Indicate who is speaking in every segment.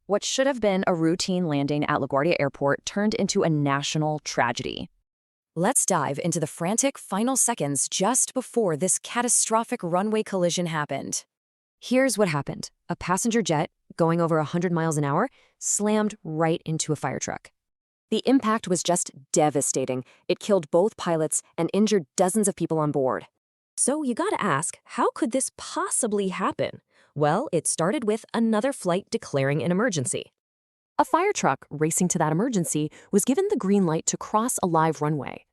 Speaker 1: What should have been a routine landing at LaGuardia Airport turned into a national tragedy. Let's dive into the frantic final seconds just before this catastrophic runway collision happened. Here's what happened. A passenger jet, going over 100 miles an hour, slammed right into a fire truck. The impact was just devastating. It killed both pilots and injured dozens of people on board. So you gotta ask, how could this possibly happen? Well, it started with another flight declaring an emergency. A fire truck racing to that emergency was given the green light to cross a live runway.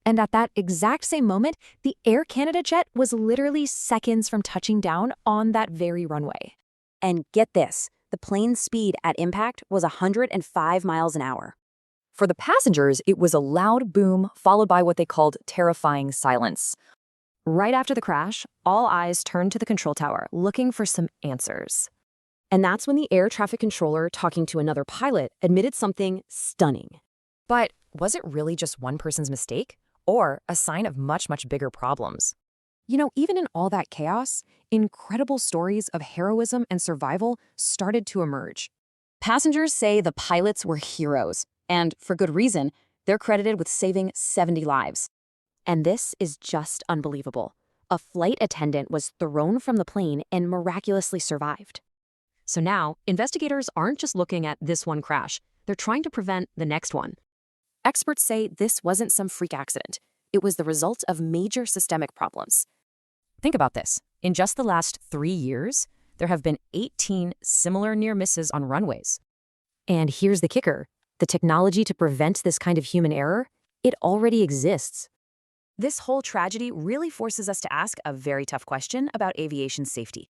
Speaker 1: And at that exact same moment, the Air Canada jet was literally seconds from touching down on that very runway.
Speaker 2: And get this, the plane's speed at impact was 105 miles an hour.
Speaker 1: For the passengers, it was a loud boom followed by what they called terrifying silence. Right after the crash, all eyes turned to the control tower, looking for some answers. And that's when the air traffic controller, talking to another pilot, admitted something stunning. But was it really just one person's mistake? Or a sign of much, much bigger problems? You know, even in all that chaos, incredible stories of heroism and survival started to emerge. Passengers say the pilots were heroes, and for good reason. They're credited with saving 70 lives. And this is just unbelievable. A flight attendant was thrown from the plane and miraculously survived. So now, investigators aren't just looking at this one crash. They're trying to prevent the next one. Experts say this wasn't some freak accident. It was the result of major systemic problems. Think about this. In just the last 3 years, there have been 18 similar near misses on runways. And here's the kicker. The technology to prevent this kind of human error, it already exists. This whole tragedy really forces us to ask a very tough question about aviation safety.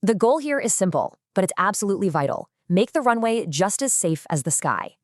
Speaker 1: The goal here is simple, but it's absolutely vital. Make the runway just as safe as the sky.